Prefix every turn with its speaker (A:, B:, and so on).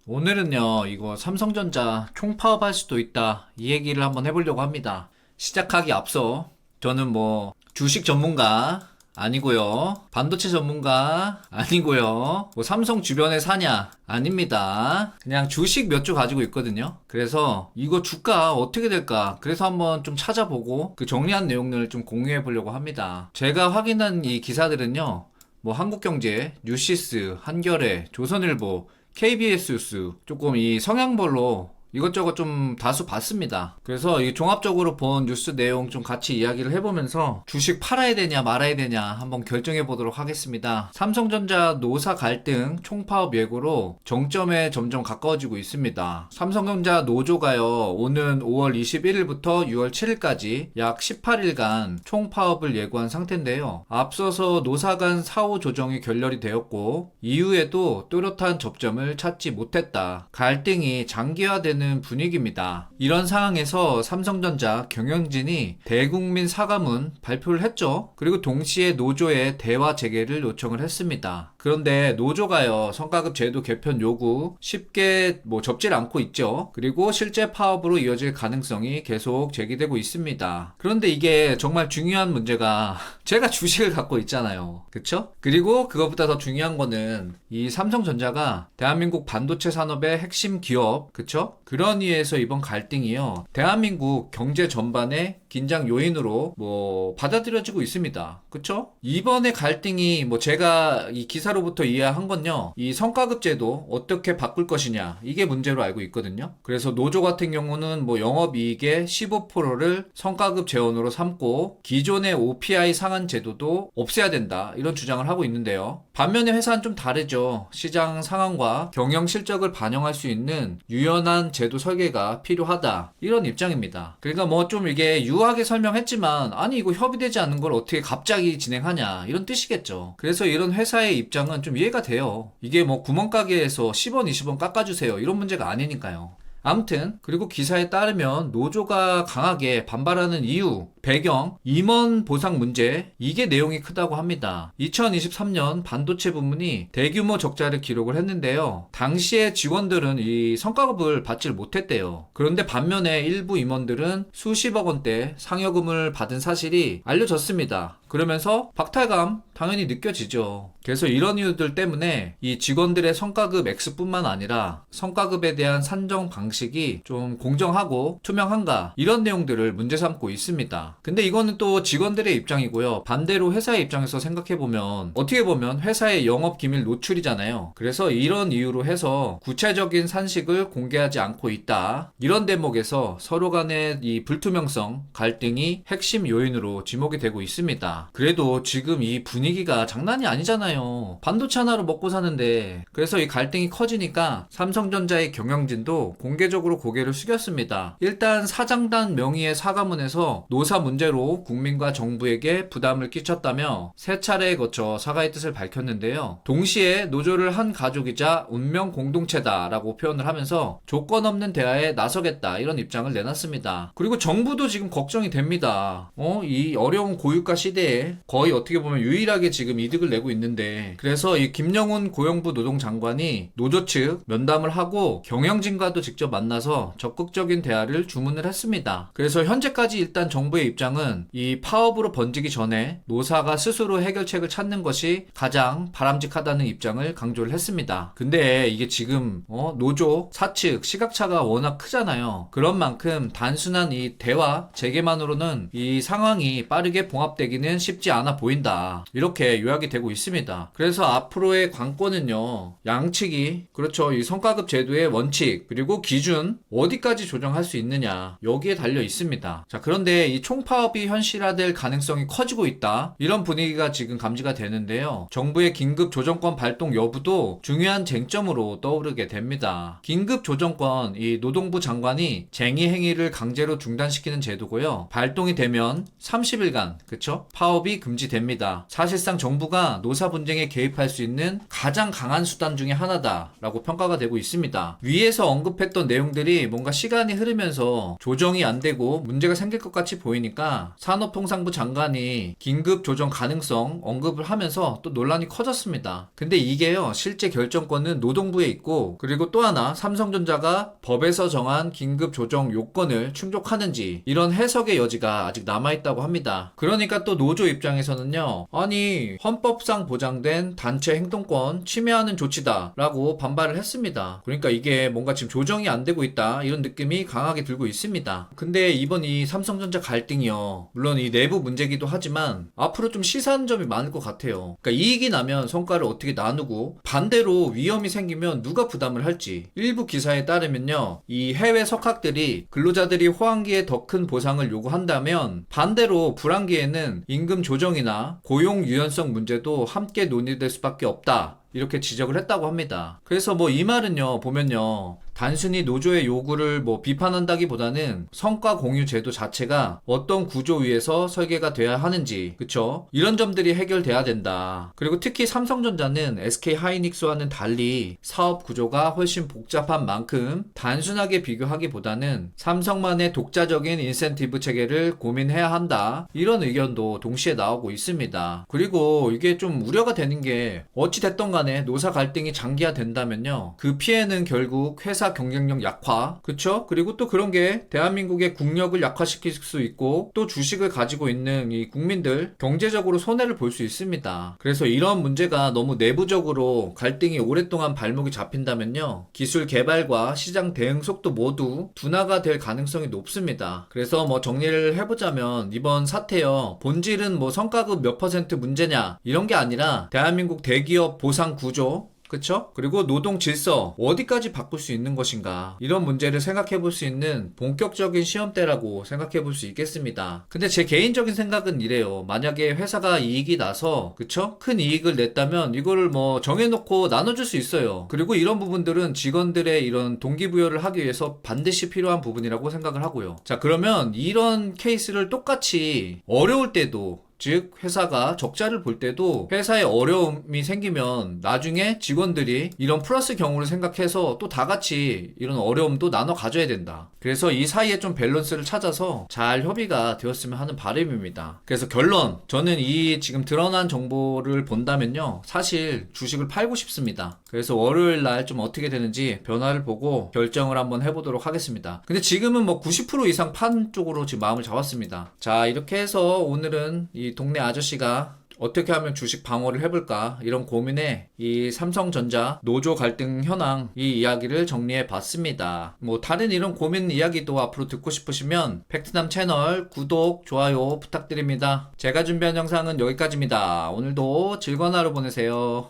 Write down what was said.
A: 오늘은요, 이거 삼성전자 총파업할 수도 있다. 이 얘기를 한번 해보려고 합니다. 시작하기 앞서, 저는 뭐, 주식 전문가 아니고요. 반도체 전문가 아니고요. 뭐, 삼성 주변에 사냐? 아닙니다. 그냥 주식 몇 주 가지고 있거든요. 그래서 이거 주가 어떻게 될까? 그래서 한번 좀 찾아보고 그 정리한 내용들을 좀 공유해 보려고 합니다. 제가 확인한 이 기사들은요, 뭐, 한국경제, 뉴시스, 한겨레, 조선일보, KBS 뉴스 조금 이 성향별로 이것저것 좀 다수 봤습니다. 그래서 이 종합적으로 본 뉴스 내용 좀 같이 이야기를 해보면서 주식 팔아야 되냐 말아야 되냐 한번 결정해 보도록 하겠습니다. 삼성전자 노사 갈등 총파업 예고로 정점에 점점 가까워지고 있습니다. 삼성전자 노조가요, 오는 5월 21일부터 6월 7일까지 약 18일간 총파업을 예고한 상태인데요. 앞서서 노사 간 사후 조정이 결렬이 되었고 이후에도 뚜렷한 접점을 찾지 못했다. 갈등이 장기화되는 분위기입니다. 이런 상황에서 삼성전자 경영진이 대국민 사과문 발표를 했죠. 그리고 동시에 노조의 대화 재개를 요청을 했습니다. 그런데 노조가요, 성과급 제도 개편 요구 쉽게 접질 않고 있죠. 그리고 실제 파업으로 이어질 가능성이 계속 제기되고 있습니다. 그런데 이게 정말 중요한 문제가 제가 주식을 갖고 있잖아요. 그쵸? 그리고 그것보다 더 중요한 거는 이 삼성전자가 대한민국 반도체 산업의 핵심 기업, 그쵸? 그런 이유에서 이번 갈등이요, 대한민국 경제 전반의 긴장 요인으로 받아들여지고 있습니다. 그쵸? 이번에 갈등이 제가 이 기사로부터 이해한 건요, 이 성과급 제도 어떻게 바꿀 것이냐, 이게 문제로 알고 있거든요. 그래서 노조 같은 경우는 영업이익의 15%를 성과급 재원으로 삼고 기존의 OPI 상한 제도도 없애야 된다, 이런 주장을 하고 있는데요. 반면에 회사는 좀 다르죠. 시장 상황과 경영 실적을 반영할 수 있는 유연한 제도 설계가 필요하다, 이런 입장입니다. 그러니까 좀 이게 유하게 설명했지만, 아니 이거 협의되지 않는 걸 어떻게 갑자기 진행하냐, 이런 뜻이겠죠. 그래서 이런 회사의 입장은 좀 이해가 돼요. 이게 구멍가게에서 10원 20원 깎아주세요, 이런 문제가 아니니까요. 아무튼 그리고 기사에 따르면 노조가 강하게 반발하는 이유, 배경, 임원 보상 문제, 이게 내용이 크다고 합니다. 2023년 반도체 부문이 대규모 적자를 기록을 했는데요. 당시에 직원들은 이 성과급을 받질 못했대요. 그런데 반면에 일부 임원들은 수십억 원대 상여금을 받은 사실이 알려졌습니다. 그러면서 박탈감 당연히 느껴지죠. 그래서 이런 이유들 때문에 이 직원들의 성과급 액수뿐만 아니라 성과급에 대한 산정 방식이 좀 공정하고 투명한가, 이런 내용들을 문제 삼고 있습니다. 근데 이거는 또 직원들의 입장이고요. 반대로 회사의 입장에서 생각해보면 어떻게 보면 회사의 영업기밀 노출이잖아요. 그래서 이런 이유로 해서 구체적인 산식을 공개하지 않고 있다, 이런 대목에서 서로 간의 이 불투명성, 갈등이 핵심 요인으로 지목이 되고 있습니다. 그래도 지금 이 분위기가 장난이 아니잖아요. 반도체 하나로 먹고 사는데. 그래서 이 갈등이 커지니까 삼성전자의 경영진도 공개적으로 고개를 숙였습니다. 일단 사장단 명의의 사과문에서 노사 문제로 국민과 정부에게 부담을 끼쳤다며 세 차례에 거쳐 사과의 뜻을 밝혔는데요. 동시에 노조를 한 가족이자 운명 공동체다라고 표현을 하면서 조건 없는 대화에 나서겠다, 이런 입장을 내놨습니다. 그리고 정부도 지금 걱정이 됩니다. 이 어려운 고유가 시대에 거의 어떻게 보면 유일하게 지금 이득을 내고 있는데, 그래서 이 김영훈 고용부 노동장관이 노조 측 면담을 하고 경영진과도 직접 만나서 적극적인 대화를 주문을 했습니다. 그래서 현재까지 일단 정부의 입장은 이 파업으로 번지기 전에 노사가 스스로 해결책을 찾는 것이 가장 바람직하다는 입장을 강조를 했습니다. 근데 이게 지금 노조 사측 시각차가 워낙 크잖아요. 그런 만큼 단순한 이 대화 재개만으로는 이 상황이 빠르게 봉합되기는 쉽지 않아 보인다, 이렇게 요약이 되고 있습니다. 그래서 앞으로의 관건은요, 양측이, 그렇죠, 이 성과급 제도의 원칙 그리고 기준 어디까지 조정할 수 있느냐, 여기에 달려 있습니다. 자, 그런데 이 총파업이 현실화될 가능성이 커지고 있다, 이런 분위기가 지금 감지가 되는데요. 정부의 긴급 조정권 발동 여부도 중요한 쟁점으로 떠오르게 됩니다. 긴급 조정권, 이 노동부 장관이 쟁의 행위를 강제로 중단시키는 제도고요. 발동이 되면 30일간, 그쵸? 파업 사업이 금지됩니다. 사실상 정부가 노사 분쟁에 개입할 수 있는 가장 강한 수단 중에 하나다라고 평가가 되고 있습니다. 위에서 언급했던 내용들이 뭔가 시간이 흐르면서 조정이 안 되고 문제가 생길 것 같이 보이니까 산업통상부 장관이 긴급 조정 가능성 언급을 하면서 또 논란이 커졌습니다. 근데 이게요, 실제 결정권은 노동부에 있고, 그리고 또 하나 삼성전자가 법에서 정한 긴급 조정 요건을 충족하는지 이런 해석의 여지가 아직 남아있다고 합니다. 그러니까 또 노조 입장에서는요, 아니 헌법상 보장된 단체 행동권 침해하는 조치다 라고 반발을 했습니다. 그러니까 이게 뭔가 지금 조정이 안 되고 있다 이런 느낌이 강하게 들고 있습니다. 근데 이번 이 삼성전자 갈등이요, 물론 이 내부 문제기도 하지만 앞으로 좀 시사하는 점이 많을 것 같아요. 그러니까 이익이 나면 성과를 어떻게 나누고, 반대로 위험이 생기면 누가 부담을 할지. 일부 기사에 따르면요, 이 해외 석학들이 근로자들이 호황기에 더 큰 보상을 요구한다면 반대로 불황기에는 임금 조정이나 고용 유연성 문제도 함께 논의될 수밖에 없다, 이렇게 지적을 했다고 합니다. 그래서 뭐 이 말은요, 보면요, 단순히 노조의 요구를 뭐 비판한다기보다는 성과 공유 제도 자체가 어떤 구조 위에서 설계가 돼야 하는지, 그쵸? 이런 점들이 해결돼야 된다. 그리고 특히 삼성전자는 SK 하이닉스와는 달리 사업 구조가 훨씬 복잡한 만큼 단순하게 비교하기보다는 삼성만의 독자적인 인센티브 체계를 고민해야 한다, 이런 의견도 동시에 나오고 있습니다. 그리고 이게 좀 우려가 되는 게, 어찌됐던 간에 노사 갈등이 장기화된다면요, 그 피해는 결국 회사 경쟁력 약화, 그쵸? 그리고 또 그런 게 대한민국의 국력을 약화시킬 수 있고, 또 주식을 가지고 있는 이 국민들 경제적으로 손해를 볼 수 있습니다. 그래서 이런 문제가 너무 내부적으로 갈등이 오랫동안 발목이 잡힌다면요, 기술 개발과 시장 대응 속도 모두 둔화가 될 가능성이 높습니다. 그래서 뭐 정리를 해보자면, 이번 사태요, 본질은 뭐 성과급 몇 퍼센트 문제냐 이런 게 아니라 대한민국 대기업 보상 구조, 그쵸? 그리고 노동 질서 어디까지 바꿀 수 있는 것인가, 이런 문제를 생각해 볼 수 있는 본격적인 시험대라고 생각해 볼 수 있겠습니다. 근데 제 개인적인 생각은 이래요. 만약에 회사가 이익이 나서, 그쵸? 큰 이익을 냈다면 이거를 뭐 정해놓고 나눠줄 수 있어요. 그리고 이런 부분들은 직원들의 이런 동기부여를 하기 위해서 반드시 필요한 부분이라고 생각을 하고요. 자, 그러면 이런 케이스를 똑같이 어려울 때도, 즉 회사가 적자를 볼 때도 회사에 어려움이 생기면 나중에 직원들이 이런 플러스 경우를 생각해서 또 다 같이 이런 어려움도 나눠 가져야 된다. 그래서 이 사이에 좀 밸런스를 찾아서 잘 협의가 되었으면 하는 바람입니다. 그래서 결론, 저는 이 지금 드러난 정보를 본다면요, 사실 주식을 팔고 싶습니다. 그래서 월요일 날 좀 어떻게 되는지 변화를 보고 결정을 한번 해보도록 하겠습니다. 근데 지금은 뭐 90% 이상 판 쪽으로 지금 마음을 잡았습니다. 자, 이렇게 해서 오늘은 이 동네 아저씨가 어떻게 하면 주식 방어를 해볼까, 이런 고민에 이 삼성전자 노조 갈등 현황 이 이야기를 정리해 봤습니다. 뭐 다른 이런 고민 이야기도 앞으로 듣고 싶으시면 팩트남 채널 구독, 좋아요 부탁드립니다. 제가 준비한 영상은 여기까지입니다. 오늘도 즐거운 하루 보내세요.